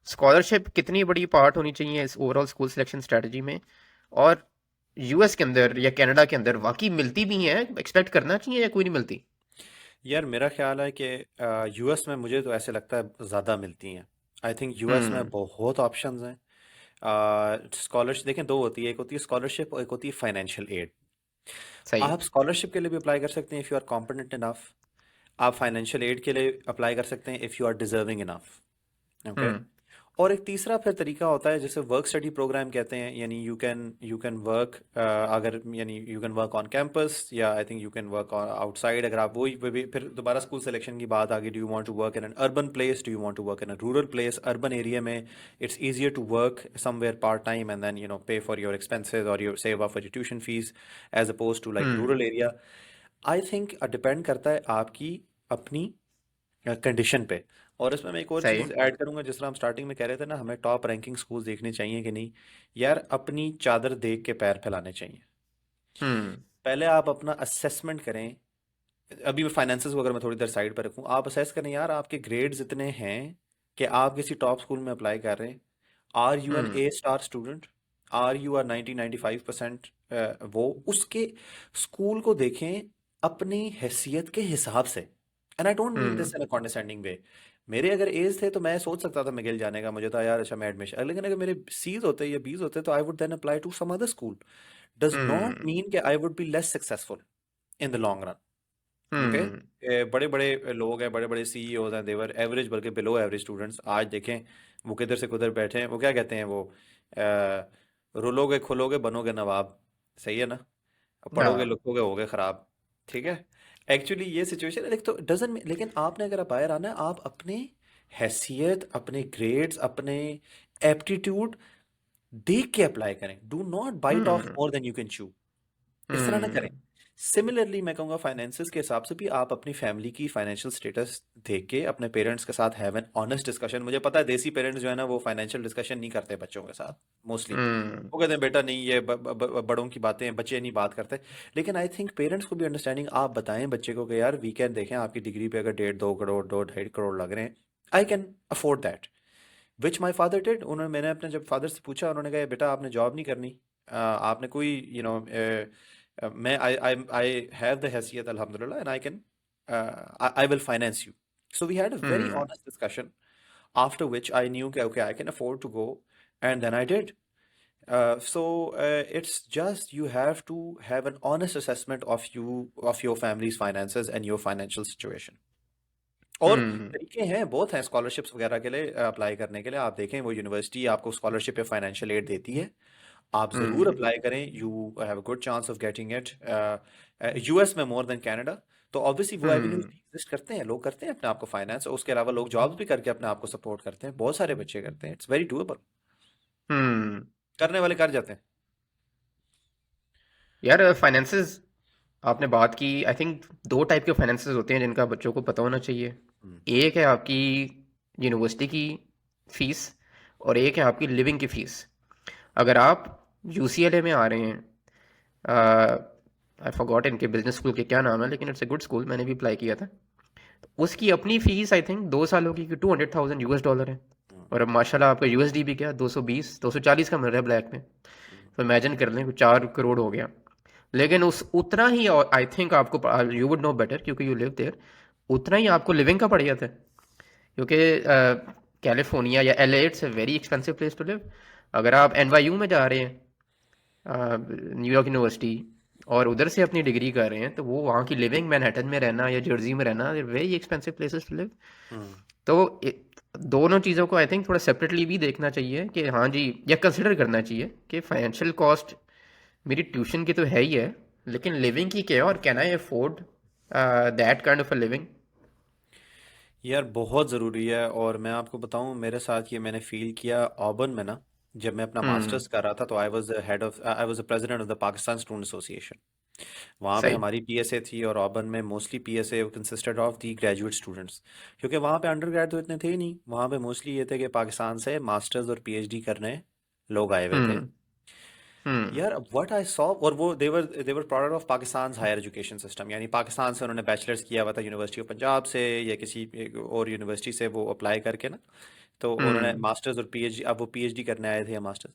Scholarship कितनी बड़ी part होनी चाहिए इस ओवरऑल स्कूल सिलेक्शन स्ट्रेटजी में? और यूएस के अंदर या कनाडा के अंदर वाकई मिलती भी हैं, एक्सपेक्ट करना चाहिए या कोई नहीं मिलती? यार मेरा ख्याल है कि यूएस में मुझे तो ऐसे लगता है ज़्यादा मिलती हैं। आई थिंक यूएस में हम्म। बहुत ऑप्शंस हैं। स्कॉलरशिप देखें, दो होती है, एक होती है स्कॉलरशिप और एक होती है फाइनेंशियल एड। सही। आप स्कॉलरशिप के लिए भी अप्लाई कर सकते हैं if you are competent enough. आप फाइनेंशियल एड के लिए अप्लाई कर सकते हैं if you are deserving enough. Okay. Hmm. और एक तीसरा फिर तरीका होता है जिसे वर्क स्टडी प्रोग्राम कहते हैं, यानी यू कैन वर्क, अगर यानी you can work on campus, या I think you can work outside. अगर आप वही फिर दोबारा स्कूल सिलेक्शन की बात आ गई, do you want to work in an urban place, do you want to work in a rural place. Urban area में it's easier to work somewhere part time and then pay for your expenses और your save up for your tuition fees, as oppose to like hmm. Rural area. I think depend करता है आपकी अपनी condition पे। और इसमें मैं एक और सही। चीज़ ऐड करूंगा, जिस तरह हम स्टार्टिंग में कह रहे थे ना, हमें टॉप रैंकिंग स्कूल्स देखने चाहिए कि नहीं। यार अपनी चादर देख के पैर फैलाने चाहिए। हम्म। पहले आप अपना असेसमेंट करें। अभी मैं फाइनेंसेस को अगर मैं थोड़ी देर साइड पर रखूं, आप असेस करें यार आपके ग्रेड्स इतने हैं कि आप किसी टॉप स्कूल में अप्लाई कर रहे हैं। Are you an hmm. A star student? Are you are 90-95%? वो उसके स्कूल को देखें अपनी हैसियत के हिसाब से। And I don't mean hmm. This in a condescending way. मेरे अगर एज थे तो मैं सोच सकता था मिगिल जाने का, मुझे था यार अच्छा मैं एडमिशन, लेकिन अगर मेरे सीज होते या बीज होते तो I would then apply to some other school. Does not hmm. Mean कि I would be less successful in the long run. Hmm. Okay. बड़े बड़े लोग हैं, बड़े बड़े सीईओज हैं, देवर एवरेज बल्कि बिलो एवरेज स्टूडेंट्स। आज देखें वो किधर से किधर बैठे हैं। वो क्या कहते हैं वो, रुलोगे खुलोगे बनोगे नवाब। सही है ना? पढ़ोगे हाँ। लिखोगे होगे खराब। ठीक है। एक्चुअली ये सिचुएशन है, तो डजन, लेकिन आपने अगर आप बाहर आना है, आप अपने हैसियत, अपने ग्रेड्स, अपने एप्टीट्यूड देख के अप्लाई करें। Do not bite off hmm. More than you can chew. इस तरह ना करें। हम्म। सिमिलरली मैं कहूँगा फाइनेंसेस के हिसाब से भी आप अपनी फैमिली की फाइनेंशियल स्टेटस देख के अपने पेरेंट्स के साथ हैव एन ऑनेस्ट डिस्कशन। मुझे पता है देसी पेरेंट्स जो है ना वो फाइनेंशियल डिस्कशन नहीं करते बच्चों के साथ मोस्टली। हम्म। वो कहते हैं बेटा नहीं, ये बड़ों की बातें हैं, बच्चे नहीं बात करते। लेकिन आई थिंक पेरेंट्स को भी अंडरस्टैंडिंग आप बताएं बच्चे को कि यार वीकेंड देखें, आपकी डिग्री पे अगर 1.5-2 करोड़, 2-2.5 करोड़ लग रहे हैं, आई can afford that. Which my father did. उन्होंने, मैंने अपने जब फादर से पूछा, उन्होंने कहा बेटा आपने जॉब नहीं करनी, आपने कोई मैं आई हैव द हैसियत अल्हम्दुलिल्लाह and I can, I will finance you. So we had a very hmm. Honest discussion, after which I knew कि okay I can afford to go, and then I did. So it's just you have to have an honest assessment of your family's finances and your financial situation. और हम्म। तरीके हैं, बहुत हैं scholarships वगैरह के लिए apply करने के लिए। आप देखें वो यूनिवर्सिटी आपको स्कॉलरशिप या फाइनेंशियल एड देती है, आप ज़रूर हम्म। अप्लाई करें। You have a good chance of getting it. US में मोर देन कनाडा। तो ऑब्वियसली वो एवेन्यूज हम्म। एग्जिस्ट करते हैं, लोग करते हैं अपने आप को फाइनेंस, और उसके अलावा लोग जॉब्स भी करके अपने आप को सपोर्ट करते हैं, बहुत सारे बच्चे करते हैं। It's very doable. हम्म। करने वाले कर जाते हैं। यार फाइनेंसेस आपने बात की, आई थिंक दो टाइप के फाइनेंसेस होते हैं जिनका बच्चों को पता होना चाहिए। हम्म। एक है आपकी यूनिवर्सिटी की फ़ीस, और एक है आपकी लिविंग की फ़ीस। अगर आप यूसीएलए में आ रहे हैं, आई फॉरगॉट इनके बिजनेस स्कूल के क्या नाम है, लेकिन इट्स अ गुड स्कूल, मैंने भी अप्लाई किया था। उसकी अपनी फ़ीस आई थिंक 2 सालों की $200,000 है। हम्म। और अब माशाल्लाह आपका यूएसडी भी क्या 220 240 का मिल रहा है ब्लैक में। तो इमेजिन कर लें 4 करोड़ हो गया। लेकिन उस उतना ही, आई थिंक आपको, यू वुड नो बेटर क्योंकि यू लिव देयर, उतना ही आपको लिविंग का पड़ जाता है। क्योंकि कैलिफोर्निया या LA it's a very expensive place to live. अगर आप एनवाईयू में जा रहे हैं, न्यूयॉर्क यूनिवर्सिटी, और उधर से अपनी डिग्री कर रहे हैं, तो वो वहाँ की लिविंग, मैनहट्टन में रहना या जर्सी में रहना, very expensive places to live. Hmm. तो दोनों चीज़ों को आई थिंक थोड़ा सेपरेटली भी देखना चाहिए कि हाँ जी, या कंसिडर करना चाहिए कि फाइनेंशियल कॉस्ट मेरी ट्यूशन की तो है ही है, लेकिन लिविंग की क्या है, और can I afford that kind of a living. यार बहुत ज़रूरी है। और मैं आपको बताऊं, मेरे साथ ये मैंने फील किया ऑबर्न में ना। जब मैं अपना हम्म। मास्टर्स कर रहा था तो I was the president of the Pakistan student association. वहाँ पे सही। हमारी पीएसए थी, और ऑबर्न में mostly PSA consisted of the graduate students. क्योंकि वहाँ पे अंडर ग्रेड तो इतने थे ही नहीं, वहाँ पे मोस्टली ये थे कि पाकिस्तान से मास्टर्स और पीएचडी करने लोग आए हुए थे। हम्म। हम्म। यार व्हाट आई सॉ, और वो they were product of Pakistan higher education system, यानी पाकिस्तान से उन्होंने बैचलर्स किया हुआ था यूनिवर्सिटी ऑफ पंजाब से या किसी एक और यूनिवर्सिटी से वो अप्लाई करके ना। तो उन्होंने हम्म मास्टर्स और पीएचडी, अब वो पीएचडी करने आए थे या मास्टर्स।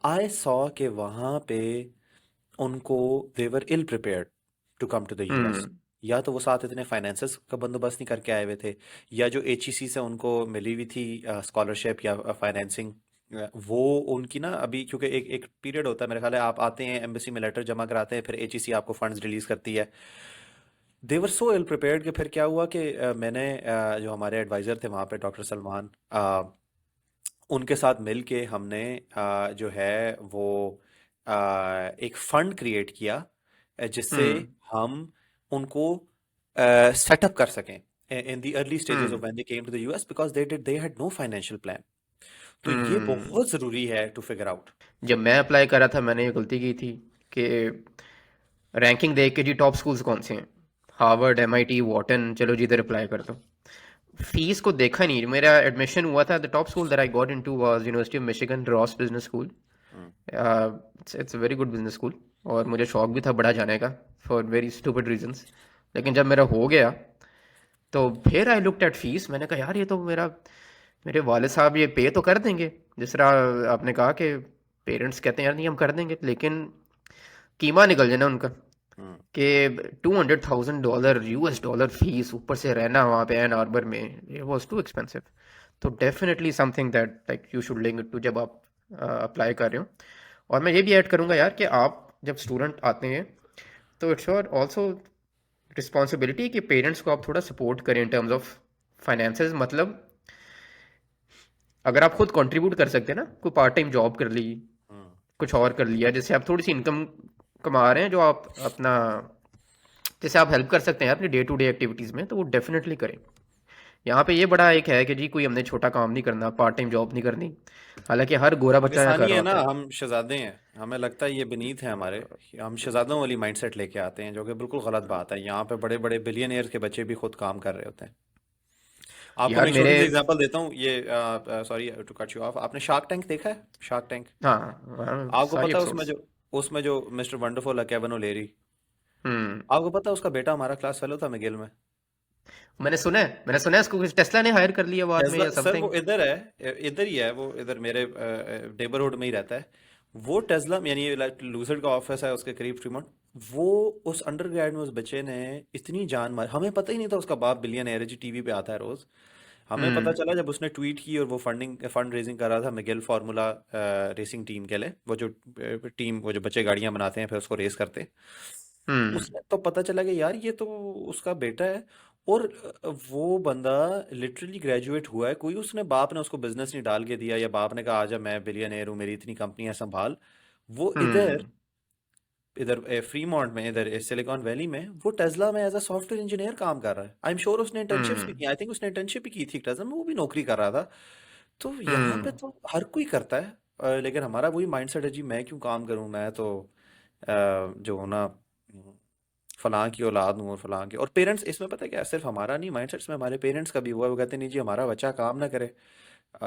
आई सॉ कि वहाँ पे उनको they were ill prepared to come to the US. Hmm या तो वो साथ इतने फाइनेंसेस का बंदोबस्त नहीं करके आए हुए थे, या जो एचईसी से उनको मिली हुई थी स्कॉलरशिप या फाइनेंसिंग, वो उनकी ना अभी, क्योंकि एक एक पीरियड होता है मेरे ख्याल है, आप आते हैं एम्बेसी में लेटर जमा कराते हैं, फिर एचईसी आपको फंड्स रिलीज करती है। दे वर सो इल प्रिपेयर्ड कि फिर क्या हुआ कि मैंने जो हमारे एडवाइज़र थे वहाँ पे डॉक्टर सलमान, उनके साथ मिल के हमने जो है वो एक फंड क्रिएट किया, जिससे हम्म हम उनको सेटअप कर सकें in the early stages of hmm when they came to the US, because they had no financial plan. तो ये हम्म बहुत ज़रूरी है टू फिगर आउट। जब मैं अप्लाई कर रहा था मैंने ये गलती की थी कि रैंकिंग देख के जी टॉप स्कूल्स कौन से हैं, हार्वर्ड एमआईटी वॉटन, चलो जी इधर अप्लाई कर दो। फीस को देखा नहीं, मेरा एडमिशन हुआ था, the top school that I got into was university of Michigan Ross business school. It's a very good business school, और मुझे शौक भी था बड़ा जाने का फॉर वेरी स्टूपिड रीजंस। लेकिन जब मेरा हो गया तो फिर आई लुक्ड एट फीस, मैंने कहा यार ये तो मेरे वालिद साहब ये पे तो कर देंगे, जिस तरह आपने कहा कि पेरेंट्स कहते हैं यार नहीं हम कर देंगे, लेकिन कीमा निकल जाए ना उनका हम्म। कि $200,000 यूएस डॉलर फीस, ऊपर से रहना वहाँ पे एन आर्बर में, it was too expensive। तो definitely something that like you should link to जब आप अप्लाई कर रहे हो। और मैं ये भी ऐड करूँगा यार कि आप जब स्टूडेंट आते हैं तो इट्स योर ऑल्सो रिस्पॉन्सिबिलिटी कि पेरेंट्स को आप थोड़ा सपोर्ट करें इन टर्म्स ऑफ फाइनेंसेस। मतलब अगर आप खुद कंट्रीब्यूट कर सकते हैं ना, कोई पार्ट टाइम जॉब कर ली, हम्म। कुछ और कर लिया, जैसे आप थोड़ी सी इनकम कमा रहे हैं जो आप अपना, जैसे आप हेल्प कर सकते हैं अपनी डे टू डे एक्टिविटीज़ में, तो वो डेफिनेटली करें। यहाँ पे ये बड़ा एक है कि जी कोई हमने छोटा काम नहीं करना, पार्ट टाइम जॉब नहीं करनी, हालांकि हर गोरा बच्चा यहाँ कर पाकिस्तानी रहा है ना, होता है। हम शहजादे हैं, हमें लगता है ये बेनीत है हमारे, हम शहजादों वाली माइंडसेट लेके आते हैं, जो कि बिल्कुल गलत बात है। यहाँ पे बड़े बड़े बिलियनियर्स के बच्चे भी खुद काम कर रहे होते हैं। आपको यार मैं एक मेरे, छोटी सी एग्जांपल देता हूँ, ये sorry to cut you off, आपने शार्क टैंक देखा है? शार्क टैंक, हाँ हाँ, आपको सारी पता है उसमें एपिसोड्स। जो मिस्टर वंडरफुल है केविन ओलेरी, हम्म आपको पता है उसका बेटा हमारा क्लास फेलो था मिगिल में। मैंने सुना है उसको कुछ टेस्ला ने हायर कर लिया बाद में टेस्ला या सर, समथिंग। वो इधर है, इधर ही है, वो इधर मेरे नेबरहुड में ही रहता है। वो टेस्ला यानी लूसर्ड का ऑफिस है उसके करीब, फ्रीमोंट। वो उस अंडरग्रेड में उस बच्चे ने इतनी जान मारी, हमें पता ही नहीं था उसका बाप बिलियनर है जी, टीवी पे आता है रोज। हमें पता हम्म चला जब उसने ट्वीट की और वो फंड रेजिंग कर रहा था मिगेल फार्मूला रेसिंग टीम के लिए, वो जो टीम, वो जो बच्चे गाड़ियां बनाते हैं फिर उसको रेस करते हैं। हम्म उसने तो पता चला कि यार ये तो उसका बेटा है। और वो बंदा लिटरली ग्रेजुएट हुआ है, कोई उसने बाप ने उसको बिजनेस नहीं डाल के दिया, या बाप ने कहा आजा मैं बिलियनेयर हूँ, मेरी इतनी कंपनियां संभाल। वो इधर हम्म इधर फ्रीमॉन्ट में, इधर सिलिकॉन वैली में, वो टेस्ला में एज अ सॉफ्टवेयर इंजीनियर काम कर रहा है। आई एम श्योर उसने इंटर्नशिप्स भी हम्म की, आई थिंक उसने इंटर्नशिप भी की थी टेस्ला में, वो भी नौकरी कर रहा था। तो यहाँ पे हम्म तो हर कोई करता है। लेकिन हमारा वही माइंडसेट है जी, मैं क्यों काम करूँ, मैं तो जो हूँ ना, फलां की औलाद हूँ, और फलां की। और पेरेंट्स इसमें पता है क्या है? सिर्फ हमारा नहीं माइंडसेट, इसमें हमारे पेरेंट्स का भी हुआ है। वो कहते नहीं जी हमारा बच्चा काम ना करे,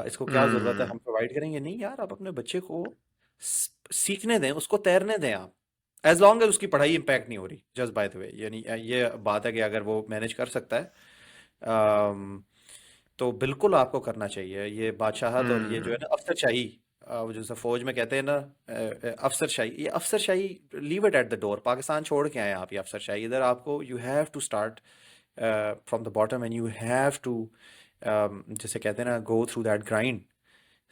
इसको क्या ज़रूरत है, हम्म हम प्रोवाइड करेंगे। नहीं यार, आप अपने बच्चे को सीखने दें, उसको तैरने दें आप, एज लॉन्ग एज उसकी पढ़ाई इम्पैक्ट नहीं हो रही। जस्ट बाय द वे, यानी ये बात है कि अगर वो मैनेज कर सकता है, तो बिल्कुल आपको करना चाहिए। ये बादशाहत और ये जो है हम्म ना अफसरशाही, वो जैसे फौज में कहते हैं ना, अफसरशाही, ये अफसरशाही leave it at the door. Pakistan छोड़ के आए आप ये अफसरशाही, इधर आपको you have to start from the bottom, and you have to जैसे कहते हैं ना, go through that grind.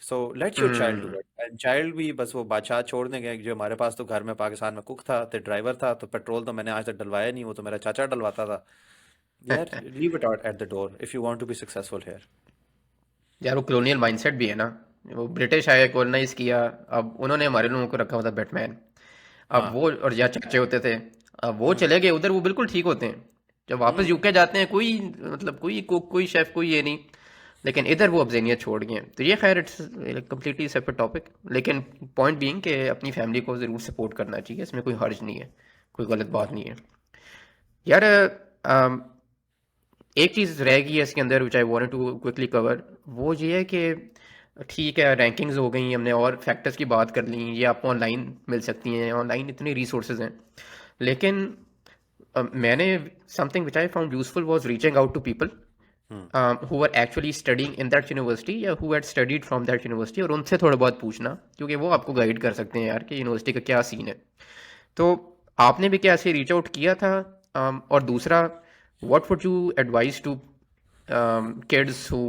So let's your child do hmm it. And child भी बस वो बादशाह छोड़ने गए, जो हमारे पास तो घर में पाकिस्तान में कुक था, तो ड्राइवर था, तो पेट्रोल तो मैंने आज तक डलवाया नहीं, वो तो मेरा चाचा डलवाता था। यार leave it out at the door if you want to be successful here. यार वो कॉलोनियल माइंडसेट भी है ना, वो ब्रिटिश आए, कॉलोनाइज किया, अब उन्होंने हमारे लोगों को रखा हुआ था बैटमैन। अब हाँ। वो, और या चाचे होते थे, अब वो हम्म। चले गए उधर, वो बिल्कुल ठीक होते हैं। जब वापस हम्म। यूके जाते हैं कोई, मतलब कोई कुक, कोई शेफ, कोई ये नहीं। लेकिन इधर वो अब ज़हनियत छोड़ गए हैं, तो ये खैर इट्स कम्प्लीटली सेपरेट टॉपिक। लेकिन पॉइंट बीइंग कि अपनी फैमिली को ज़रूर सपोर्ट करना चाहिए, इसमें कोई हर्ज नहीं है, कोई गलत बात नहीं है। यार एक चीज़ रह गई है इसके अंदर which I wanted to quickly cover, वो ये है कि ठीक है रैंकिंग्स हो गई, हमने और फैक्टर्स की बात कर ली, ये आपको ऑनलाइन मिल सकती हैं, ऑनलाइन इतनी रिसोर्सेज हैं। लेकिन मैंने something which I found useful was reaching out to people who were actually studying in that university या who had studied from that university, और उनसे थोड़ा बहुत पूछना, क्योंकि वो आपको गाइड कर सकते हैं यार कि यूनिवर्सिटी का क्या सीन है। तो आपने भी क्या ऐसे रीच आउट किया था? और दूसरा, what would you advice to kids who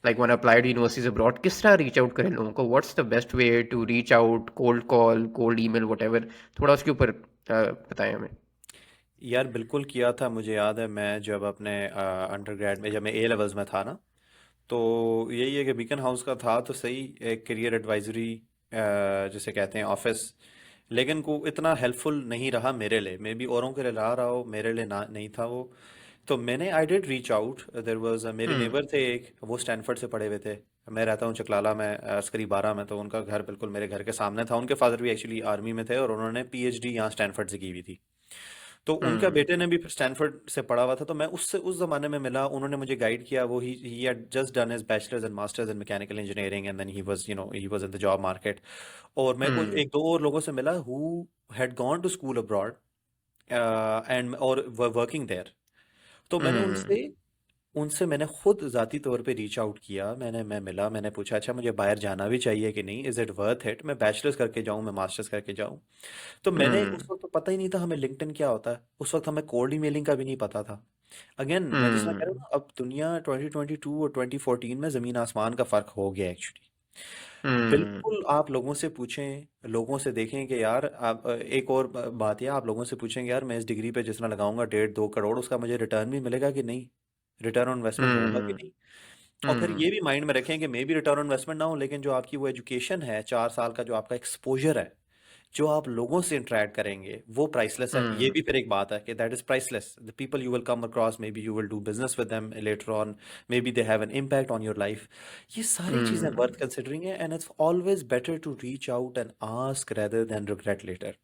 like one applied universities abroad, किस तरह रीच आउट करें लोगों को? What's the best way to reach out? Cold call, cold email, whatever, थोड़ा उसके ऊपर बताएं हमें। यार बिल्कुल किया था। मुझे याद है मैं जब अपने अंडरग्रेड में, जब मैं ए लेवल्स में था ना, तो यही है कि बीकन हाउस का था तो सही, एक करियर एडवाइजरी जिसे कहते हैं ऑफिस, लेकिन को इतना हेल्पफुल नहीं रहा मेरे लिए। मे बी औरों के लिए रहा हो, मेरे लिए ना नहीं था वो। तो मैंने I did reach out. There was मेरे हम्म। नेबर थे एक, वो स्टैनफोर्ड से पढ़े हुए थे। मैं रहता हूँ चकलाला में, अस्करी 12 में, तो उनका घर बिल्कुल मेरे घर के सामने था। उनके फादर भी एक्चुअली आर्मी में थे और उन्होंने पीएचडी यहाँ स्टैनफोर्ड से की हुई थी। तो उनका हम्म। बेटे ने भी स्टैनफोर्ड से पढ़ा हुआ था, तो मैं उससे उस जमाने में मिला। उन्होंने मुझे गाइड किया। वो he had just done his bachelors and masters in mechanical engineering and then he was in the job market. और मैं कुछ हम्म। एक दो और लोगों से मिला who had gone to school abroad and और वर्किंग देयर। तो मैंने हम्म। उनसे उनसे मैंने खुद ज़ाती तौर पे रीच आउट किया। मैं मिला, मैंने पूछा अच्छा मुझे बाहर जाना भी चाहिए कि नहीं, इज़ इट वर्थ इट, मैं बैचलर्स करके जाऊँ, मैं मास्टर्स करके जाऊँ। तो मैंने उस हम्म। वक्त तो पता ही नहीं था हमें लिंक्डइन क्या होता है। उस वक्त हमें कोल्ड ईमेलिंग का भी नहीं पता था। अगेन मैं जिस तरह कह रहा हूँ हम्म। ना, अब दुनिया 2022 और 2014 में ज़मीन आसमान का फ़र्क हो गया एक्चुअली। हम्म। बिल्कुल आप लोगों से पूछें, लोगों से देखें कि यार आप एक और बात है, आप लोगों से पूछेंगे यार मैं इस डिग्री पे जितना लगाऊंगा 1.5-2 करोड़, उसका मुझे रिटर्न भी मिलेगा कि नहीं, रिटर्न ऑन इन्वेस्टमेंट होगा कि हम्म। नहीं। और फिर हम्म। ये भी माइंड में रखें कि may be return on investment ना हो, लेकिन जो आपकी वो एजुकेशन है 4 साल का, जो आपका एक्सपोजर है, जो आप लोगों से इंटरेक्ट करेंगे, वो प्राइसलेस है। ये हम्म। भी फिर एक बात है कि that is priceless. The people you will come across, maybe you will do business with them later on, maybe they have an impact on your life. ये सारी चीजें वर्थ हम्म। कंसिडरिंग है, and it's always better to reach out and ask rather than regret later.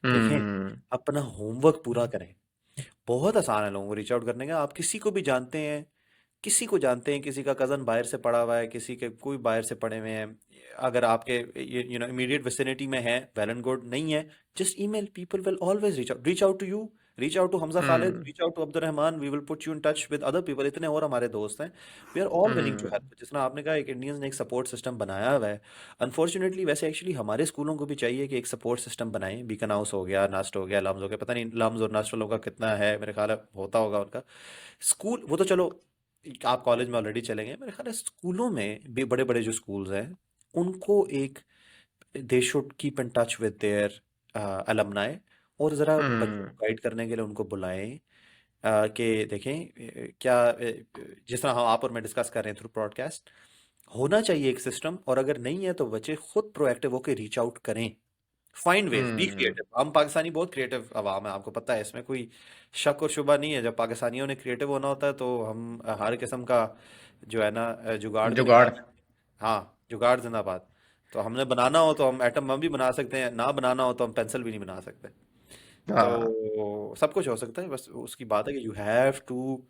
देखें, हम्म। अपना homework पूरा करें। बहुत आसान है लोगों को रीच आउट करने का। आप किसी को भी जानते हैं, किसी को जानते हैं, किसी का कज़न बाहर से पढ़ा हुआ है, किसी के कोई बाहर से पढ़े हुए हैं, अगर आपके इमीडिएट विसिनिटी में है, वेल एंड गुड। नहीं है, just email, people will always reach out to you, reach out to Hamza Khalid, hmm. Reach out to Abdul Rahman, we will put you in touch with other people. इतने और हमारे दोस्त हैं, we are all willing to hmm. Help. जिस तरह आपने कहा एक इंडियंस ने एक सपोर्ट सिस्टम बनाया हुआ है, अनफॉर्चुनेटली वैसे एक्चुअली हमारे स्कूलों को भी चाहिए कि एक सपोर्ट सिस्टम बनाएं। बीकन हाउस हो गया, नास्ट हो गया, लम्स हो गया, पता नहीं लम्स और नास्ट लोगों का कितना है, मेरे ख्याल है होता होगा उनका। स्कूल वो तो चलो, आप कॉलेज में ऑलरेडी चले गए, मेरे ख्याल है स्कूलों में भी बड़े बड़े जो स्कूल्स हैं, उनको एक, they should keep in touch with their alumni, और ज़रा बच्चों हम्म। को गाइड करने के लिए उनको बुलाएं। कि देखें क्या जिस तरह हम आप और मैं डिस्कस कर रहे हैं थ्रू ब्रॉडकास्ट, होना चाहिए एक सिस्टम। और अगर नहीं है तो बच्चे खुद प्रोएक्टिव होकर रीच आउट करें। फाइंड वेज, बी हम्म। क्रिएटिव। हम पाकिस्तानी बहुत क्रिएटिव अवाम है, आपको पता है, इसमें कोई शक और शुबा नहीं है। जब पाकिस्तानियों ने क्रिएटिव होना होता है तो हम हर किस्म का जो है ना जुगाड़ भी निकाल जुगाड़। सकते हैं। हाँ, जुगाड़ जिंदाबाद। तो हमने बनाना हो तो हम एटम बम भी बना सकते हैं, ना बनाना हो तो हम पेंसिल भी नहीं बना सकते। हाँ। तो सब कुछ हो सकता है, बस उसकी बात है कि you have to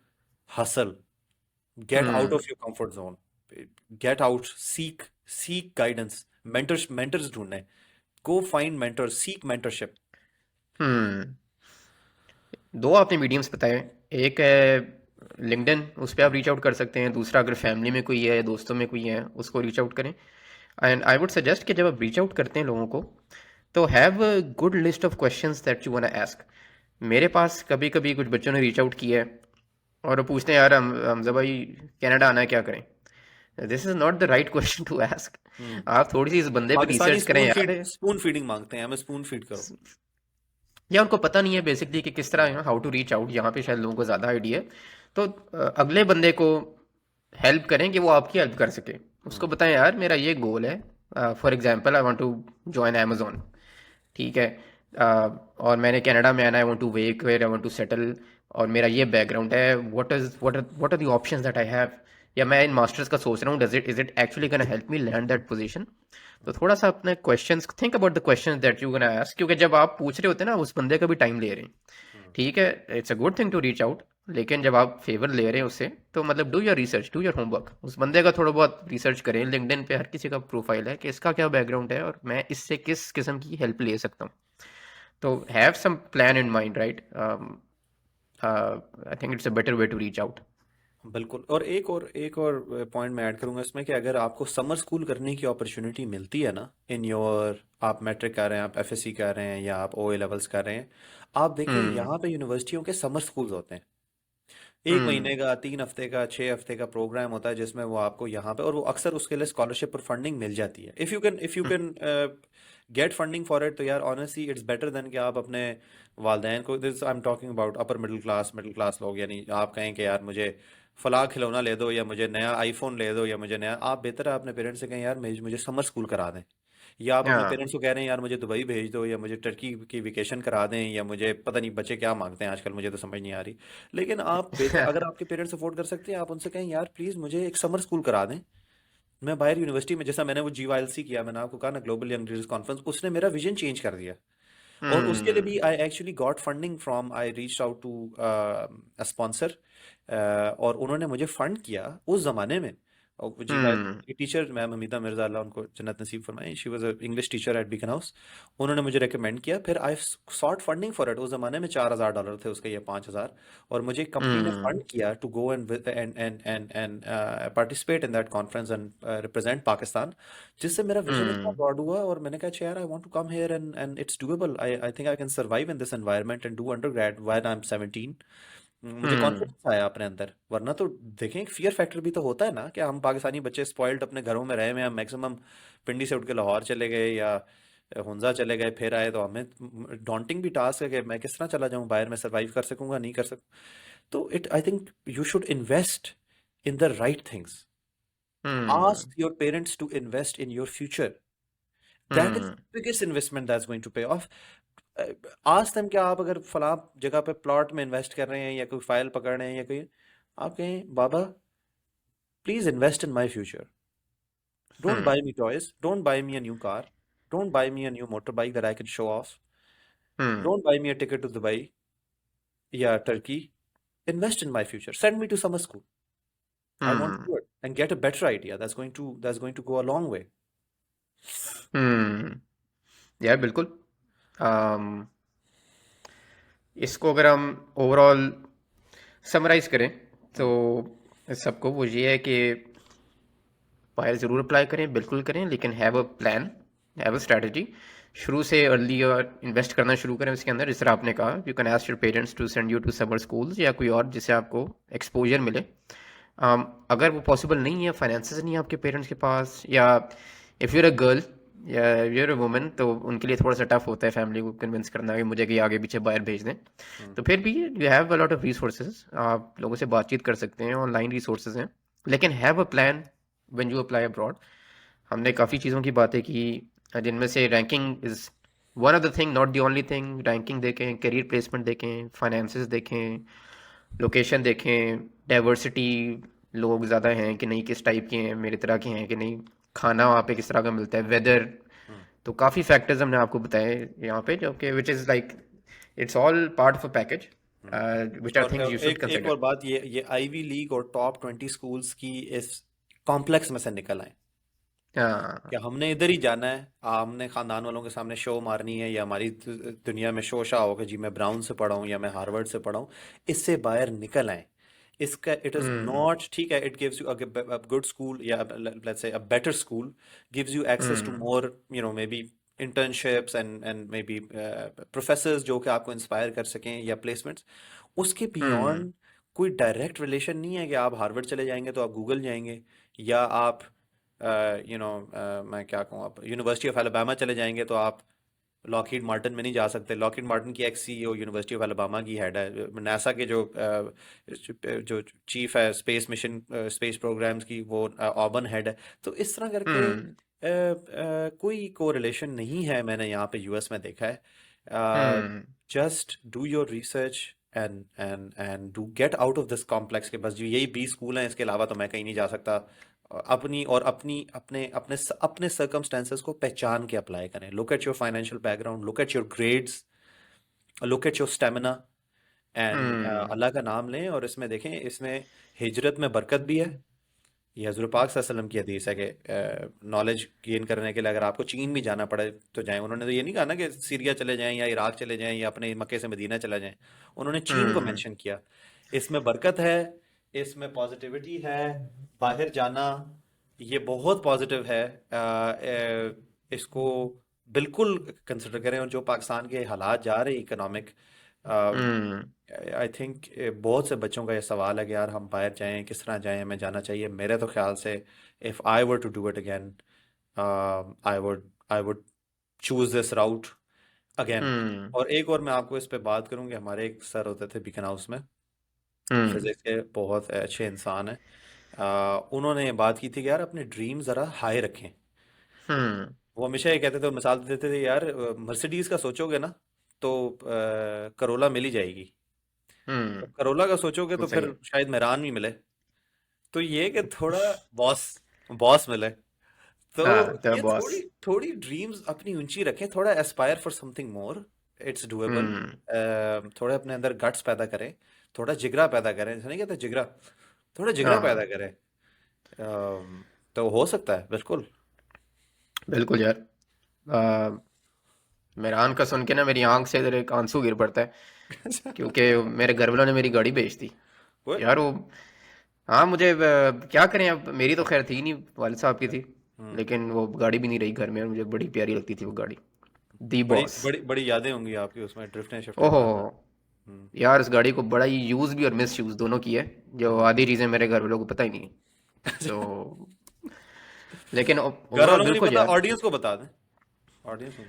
hustle, get out hmm. Of your comfort zone, get out, seek seek guidance, mentors mentors ढूंढने, go find mentors, seek mentorship. Hmm. दो आपने मीडियम्स बताए, एक है लिंक्डइन, उस पर आप रीच आउट कर सकते हैं। दूसरा, अगर फैमिली में कोई है या दोस्तों में कोई है, उसको रीच आउट करें। एंड आई वुड सजेस्ट कि जब आप रीच आउट करते हैं लोगों को, तो have a good list of questions that you want to ask. मेरे पास कभी कभी कुछ बच्चों ने रीच आउट किया है और वो पूछते हैं, यार हम हमजा भाई कनाडा आना है, क्या करें? This is not the right question to ask. Hmm. आप थोड़ी सी इस बंदे पे पाकिस्तानी रिसर्च करें यार। स्पून फीडिंग मांगते हैं, हमें स्पून फीड करो। या उनको पता नहीं है बेसिकली कि किस तरह हाउ टू रीच आउट, यहाँ पे शायद लोगों को ज़्यादा आइडिया है। तो अगले बंदे को हेल्प करें कि वो आपकी हेल्प कर सके। उसको हम्म। बताएं, यार मेरा ये गोल है, for example I want to join Amazon, ठीक है? और मैंने कनाडा में आना, I want to work where, I want to settle, और मेरा ये बैकग्राउंड है, what are the options that I have, या मैं इन मास्टर्स का सोच रहा हूँ, does it actually gonna help me land that position? तो थोड़ा सा अपने questions think about the questions that you gonna ask, क्योंकि जब आप पूछ रहे होते हैं ना, उस बंदे का भी टाइम ले रहे हैं। हम्म। ठीक है, it's a good thing to reach out, लेकिन जब आप फेवर ले रहे हैं उससे, तो मतलब do your research, do your homework, उस बंदे का थोड़ा बहुत रिसर्च करें। लिंक्डइन पे हर किसी का प्रोफाइल है कि इसका क्या बैकग्राउंड है और मैं इससे किस किस्म की हेल्प ले सकता हूँ। तो have some plan in mind, right? I think it's a better way to reach out. बिल्कुल। और एक और पॉइंट मैं ऐड करूंगा इसमें कि अगर आपको समर स्कूल करने की अपॉर्चुनिटी मिलती है ना, इन योर, आप मैट्रिक कर रहे हैं, आप एफएससी कर रहे हैं, या आप ओए लेवल्स कर रहे हैं, आप देखें हम्म। यहाँ पे यूनिवर्सिटियों के समर स्कूल्स होते हैं। एक हम्म। महीने का, 3 हफ्ते का, 6 हफ्ते का प्रोग्राम होता है जिसमें वो आपको यहाँ पे, और वो अक्सर उसके लिए स्कॉलरशिप और फंडिंग मिल जाती है। If you can get funding for it, तो यार ऑनेस्टली इट्स बेटर देन कि आप अपने वालदेन को, this I am talking about upper middle class लोग, यानी आप कहें कि यार मुझे फलां खिलौना ले दो, या मुझे नया आईफोन ले दो, या मुझे नया, आप बेहतर है अपने पेरेंट्स से कहें यार मुझे समर स्कूल करा दें। या आप अपने हाँ। पेरेंट्स को कह रहे हैं यार मुझे दुबई भेज दो, या मुझे टर्की की वेकेशन करा दें, या मुझे पता नहीं बच्चे क्या मांगते हैं आजकल, मुझे तो समझ नहीं आ रही। लेकिन आप बेहतर, अगर आपके पेरेंट्स अफोर्ड कर सकते हैं, आप उनसे कहें यार प्लीज़ मुझे एक समर स्कूल करा दें। मैं बाहर यूनिवर्सिटी में, जैसा मैंने वो GYLC किया, मैंने आपको कहा ना, ग्लोबल यंग लीडर्स कॉन्फ्रेंस, उसने मेरा विजन चेंज कर दिया। और उसके लिए हम्म। भी I actually got funding from, I reach out to a sponsor, और उन्होंने मुझे फंड किया उस ज़माने में। और हम्म। GYLC की टीचर मैम हमीदा मिर्ज़ा, अल्लाह उनको जन्नत नसीब फरमाए, she was English teacher at Beaconhouse. उन्होंने मुझे रिकमेंड किया, फिर I sought funding for it. उस ज़माने में $4000 थे उसके, ये 5000। और मुझे कंपनी ने हम्म। फंड किया to go and participate in that conference and represent Pakistan, जिससे मेरा विजन इतना हम्म। ब्रॉड हुआ। और मैंने कहा अच्छा यार, I want to come here and it's doable, I think I can survive in this environment and do undergrad when I am 17। मुझे हम्म। कॉन्फिडेंस आया अपने अंदर। वरना तो देखें, एक फियर फैक्टर भी तो होता है ना, कि हम पाकिस्तानी बच्चे स्पॉइल्ड अपने घरों में रहे हुए हैं, हम मैक्सिमम पिंडी से उठ के लाहौर चले गए, या हुंजा चले गए, फिर आए, तो हमें डॉन्टिंग भी टास्क है कि मैं किस तरह चला जाऊं बाहर, में सर्वाइव कर सकूंगा नहीं कर सकूं। तो it I think you should invest in the right things. Hmm. Ask your parents to invest in your future. That is hmm. the biggest investment that's going to pay off. Ask them कि आप अगर फलां जगह पे plot में invest कर रहे हैं, या कोई फाइल पकड़ रहे हैं, या कोई, आप कहें बाबा please invest in my future. Don't hmm. Buy me toys, don't buy me a new car, don't buy me a new motor bike that I can show off, hmm. Don't buy me a ticket to Dubai या Turkey. Invest in my future. Send me to summer school. I want to hmm. do it and get a better idea. That's going to go a long way. हम्म। यार बिल्कुल। um, इसको अगर हम overall summarise करें तो Hmm. सबको वो ये है कि बाहर ज़रूर अप्लाई करें, बिल्कुल करें, लेकिन have a plan, have a strategy. शुरू से अर्ली इन्वेस्ट करना शुरू करें उसके अंदर। जिस तरह आपने कहा, you can ask your parents to send you to summer schools या कोई और जिससे आपको एक्सपोजर मिले। अगर वो पॉसिबल नहीं है, फाइनेंसेस नहीं है आपके पेरेंट्स के पास, या इफ़ यूर अ गर्ल या यूर अ वुमन, तो उनके लिए थोड़ा सा टफ होता है फैमिली को कन्विंस करना कि मुझे कि आगे पीछे बाहर भेज दें। Hmm. तो फिर भी you have a lot of resources, आप लोगों से बातचीत कर सकते हैं, ऑनलाइन रिसोर्सेज हैं। लेकिन have a plan when you apply abroad. हमने काफ़ी चीज़ों की बातें की, जिनमें से ranking is one of the thing, not the only thing. Ranking देखें, करियर प्लेसमेंट देखें, फाइनेंसेस देखें, लोकेशन देखें, डाइवर्सिटी, लोग ज़्यादा हैं कि नहीं, किस टाइप के हैं, मेरी तरह के हैं कि नहीं, खाना वहाँ पे किस तरह का मिलता है, वेदर। Hmm. तो काफ़ी फैक्टर्स हमने आपको बताए यहाँ पे, जो कि which is like it's all part of a package, Hmm. Which are things और यू शुड एक और कंसिडर। बात, ये आईवी लीग और टॉप 20 स्कूल्स की इस कॉम्प्लेक्स में से निकल आए। हाँ। कि हमने इधर ही जाना है, हमने खानदान वालों के सामने शो मारनी है, या हमारी दुनिया में शो शाह हो कि जी मैं ब्राउन से पढ़ा हूँ या मैं हार्वर्ड से पढ़ा हूँ। इससे बाहर निकल आए। इसका इट इज़ हम्म। नॉट, ठीक है, it gives you a good school, या let's say a better school gives you access to hmm. More, maybe internships and maybe professors जो कि आपको इंस्पायर कर सकें, या प्लेसमेंट्स। उसके हम्म। बियॉन्ड कोई डायरेक्ट रिलेशन नहीं है कि आप हार्वर्ड चले जाएंगे तो आप गूगल जाएंगे, या आप मैं क्या कहूँ, आप यूनिवर्सिटी ऑफ अलाबामा चले जाएंगे तो आप लॉकहीड मार्टिन में नहीं जा सकते। लॉकहीड मार्टिन की x CEO university of Alabama की हेड है। नासा के जो चीफ है स्पेस मिशन, स्पेस प्रोग्राम्स की, वो ऑबन हेड है। तो इस तरह करके हम्म। कोई कोरिलेशन नहीं है, मैंने यहाँ पे यूएस में देखा है। Hmm. Just do your research and do get out of this complex, के बस जो यही 20 स्कूल हैं, इसके अलावा तो मैं कहीं नहीं जा सकता। अपनी अपने अपने अपने सर्कमस्टेंसेस को पहचान के अप्लाई करें। Look at your financial background, look at your grades, look at your stamina, and hmm. अल्लाह का नाम लें। और इसमें देखें, इसमें हिजरत में बरकत भी है। ये हज़रत पाक सल्लल्लाहु अलैहि वसल्लम की हदीस है कि नॉलेज गेन करने के लिए अगर आपको चीन भी जाना पड़े तो जाएं। उन्होंने तो ये नहीं कहा ना कि सीरिया चले जाएं, या इराक चले जाएं, या अपने मक्के से मदीना चला जाएं। उन्होंने चीन को हम्म। मेंशन किया। इसमें बरकत है, इसमें पॉजिटिविटी है, बाहर जाना ये बहुत पॉजिटिव है। इसको बिल्कुल कंसिडर करें। और जो पाकिस्तान के हालात जा रहे इकोनॉमिक, हम्म आई थिंक बहुत से बच्चों का ये सवाल है कि यार हम बाहर जाएं, किस तरह जाएं, हमें जाना चाहिए। मेरे तो ख्याल से if I were to do it again, I would choose this route again. Hmm और एक और मैं आपको इस पे बात करूं कि हमारे एक सर होते थे बीकन हाउस में, हम्म फिजिक्स के बहुत अच्छे इंसान हैं। उन्होंने ये बात की थी कि यार अपने ड्रीम ज़रा हाई रखें। हम्म वो हमेशा ये कहते थे और मिसाल देते थे, यार मर्सिडीज का सोचोगे ना तो करोला मिल ही जाएगी। हम्म करोला का सोचोगे बिल्कुल तो सही फिर है। शायद मेरान भी मिले। तो ये कि थोड़ा बॉस बॉस मिले। तो हाँ द ये बॉस। थोड़ी थोड़ी ड्रीम्स अपनी ऊंची रखें, थोड़ा aspire for something more, it's doable. Hmm थोड़े अपने अंदर गट्स पैदा करें, थोड़ा जिगरा पैदा करें, ऐसा नहीं कहते जिगरा, थोड़ा जिगरा पैदा हाँ करें। तो हो सकता है बिल्कुल। बिल्कुल यार। आ, मेहरान का सुन के ना मेरी आंख से इधर एक आंसू गिर पड़ता है, क्योंकि मेरे घर वालों ने मेरी गाड़ी बेच दी What? यार। वो हाँ मुझे क्या करें, अब मेरी तो खैर थी नहीं, वालिद साहब की थी। हम्म। लेकिन वो गाड़ी भी नहीं रही घर में और मुझे बड़ी प्यारी लगती थी वो गाड़ी, दी बड़ी बॉस। बड़ी बड़ी यादें होंगी आपकी उसमें, ड्रिफ्टें शिफ्टें ओहो मारना। हम्म। यार, इस गाड़ी को बड़ा ही यूज़ भी और मिस यूज़ दोनों किया है, जो हम्म। आधी चीज़ें मेरे घर वालों को पता ही नहीं है। तो लेकिन घर ओवरऑल वालों को नहीं बिल्कुल पता, यार। ऑडियंस को बता दें। ऑडियंस को।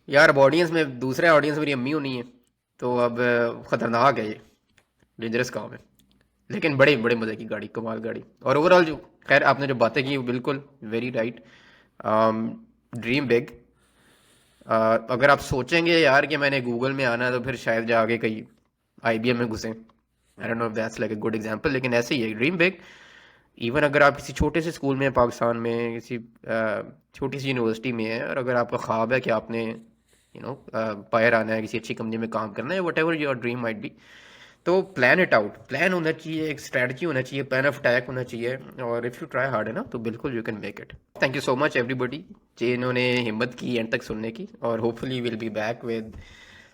यार अब ऑडियंस में दूसरे ऑडियंस मेरी अम्मी होनी है, तो अब ख़तरनाक है ये, डेंजरस काम है। लेकिन बड़े बड़े मज़े की गाड़ी, कमाल गाड़ी। और ओवरऑल जो, खैर आपने जो बातें की वो बिल्कुल वेरी राइट। Dream big. अगर आप सोचेंगे यार कि मैंने गूगल में आना है, तो फिर शायद जाके कहीं आईबीएम में घुसें। I don't know hmm. If that's like a good example, लेकिन ऐसे ही है ड्रीम बिग। इवन अगर आप किसी छोटे से स्कूल में पाकिस्तान में किसी छोटी सी यूनिवर्सिटी में है, और अगर आपका ख्वाब है कि आपने बाहर आना है, किसी अच्छी कंपनी में काम करना है, what ever your dream might be, तो प्लान इट आउट। प्लान होना चाहिए, एक स्ट्रैटेजी होना चाहिए, प्लान ऑफ अटैक होना चाहिए। और इफ़ यू ट्राई हार्ड है ना, तो बिल्कुल you can make it. Thank you so much everybody जिन्होंने हिम्मत की एंड तक सुनने की, और hopefully will be back with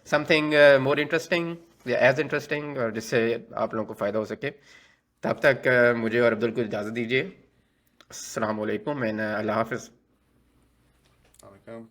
something more interesting या एज इंटरेस्टिंग, और जिससे आप लोगों को फ़ायदा हो सके। तब तक मुझे और अब्दुल को इजाज़त दीजिए। अस्सलाम वालेकुम एंड अल्लाह हाफ़िज़। Welcome.